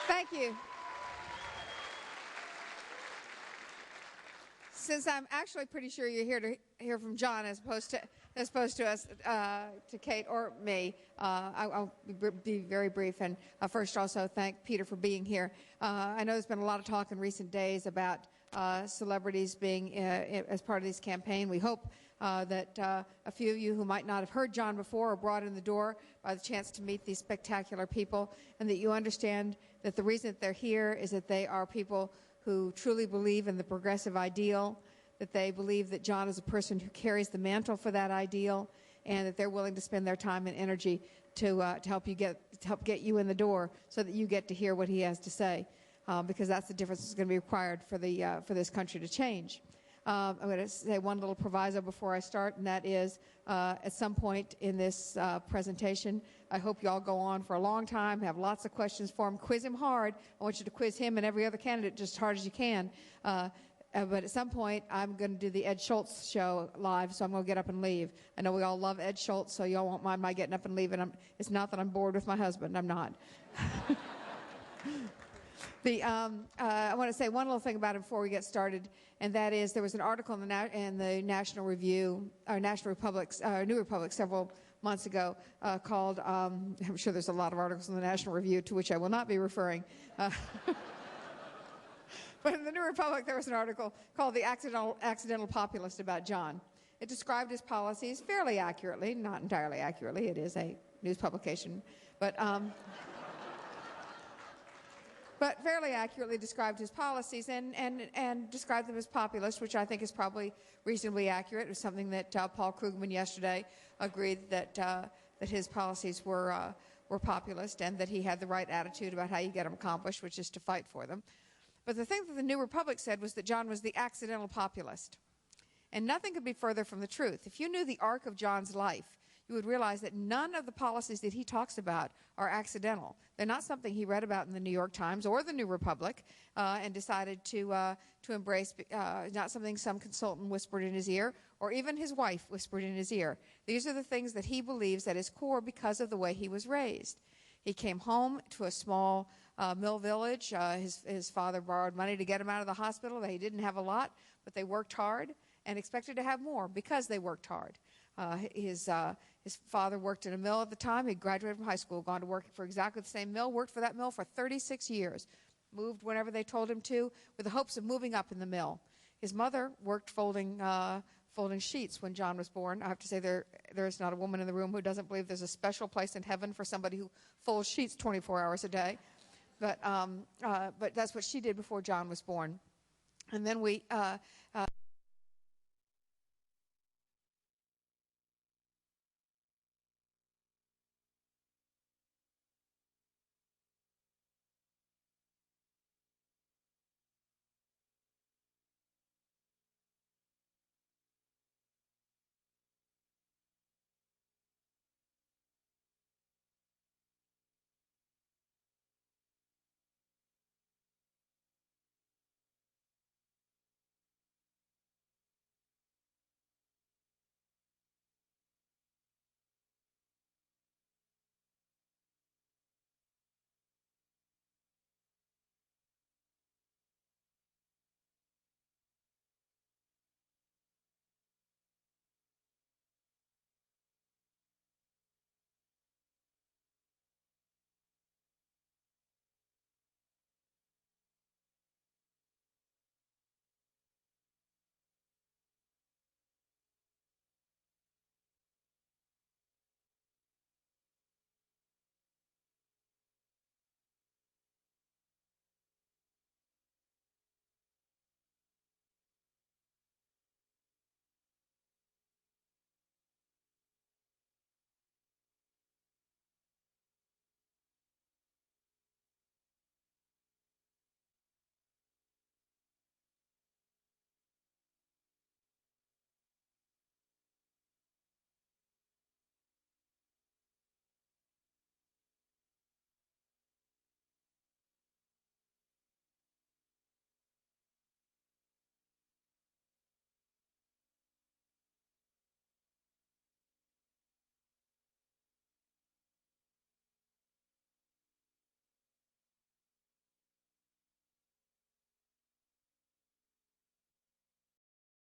Thank you. Since I'm actually pretty sure you're here to hear from John as opposed to us, to Kate or me, I'll be very brief. And first, also thank Peter for being here. I know there's been a lot of talk in recent days about celebrities being as part of this campaign. We hope that a few of you who might not have heard John before are brought in the door by the chance to meet these spectacular people, and that you understand that the reason that they're here is that they are people who truly believe in the progressive ideal, that they believe that John is a person who carries the mantle for that ideal, and that they're willing to spend their time and energy to help get you in the door so that you get to hear what he has to say, because that's the difference that's going to be required for this country to change. I'm going to say one little proviso before I start, and that is at some point in this presentation, I hope you all go on for a long time, have lots of questions for him, quiz him hard. I want you to quiz him and every other candidate just as hard as you can. But at some point, I'm going to do the Ed Schultz show live, so I'm going to get up and leave. I know we all love Ed Schultz, so y'all won't mind my getting up and leaving. It's not that I'm bored with my husband. I'm not. I want to say one little thing about it before we get started, and that is there was an article in the National Review, or National Republic, New Republic several months ago called, I'm sure there's a lot of articles in the National Review to which I will not be referring. But in the New Republic, there was an article called The Accidental Populist about John. It described his policies fairly accurately, not entirely accurately. It is a news publication, but fairly accurately described his policies and described them as populist, which I think is probably reasonably accurate. It was something that Paul Krugman yesterday agreed that his policies were populist and that he had the right attitude about how you get them accomplished, which is to fight for them. But the thing that the New Republic said was that John was the accidental populist. And nothing could be further from the truth. If you knew the arc of John's life, you would realize that none of the policies that he talks about are accidental. They're not something he read about in the New York Times or the New Republic and decided to embrace, not something some consultant whispered in his ear or even his wife whispered in his ear. These are the things that he believes at his core because of the way he was raised. He came home to a small mill village. His father borrowed money to get him out of the hospital. They didn't have a lot, but they worked hard and expected to have more because they worked hard. His father worked in a mill at the time. He graduated from high school, gone to work for exactly the same mill, worked for that mill for 36 years, moved whenever they told him to with the hopes of moving up in the mill. His mother worked folding sheets when John was born. I have to say there's not a woman in the room who doesn't believe there's a special place in heaven for somebody who folds sheets 24 hours a day. But that's what she did before John was born. And then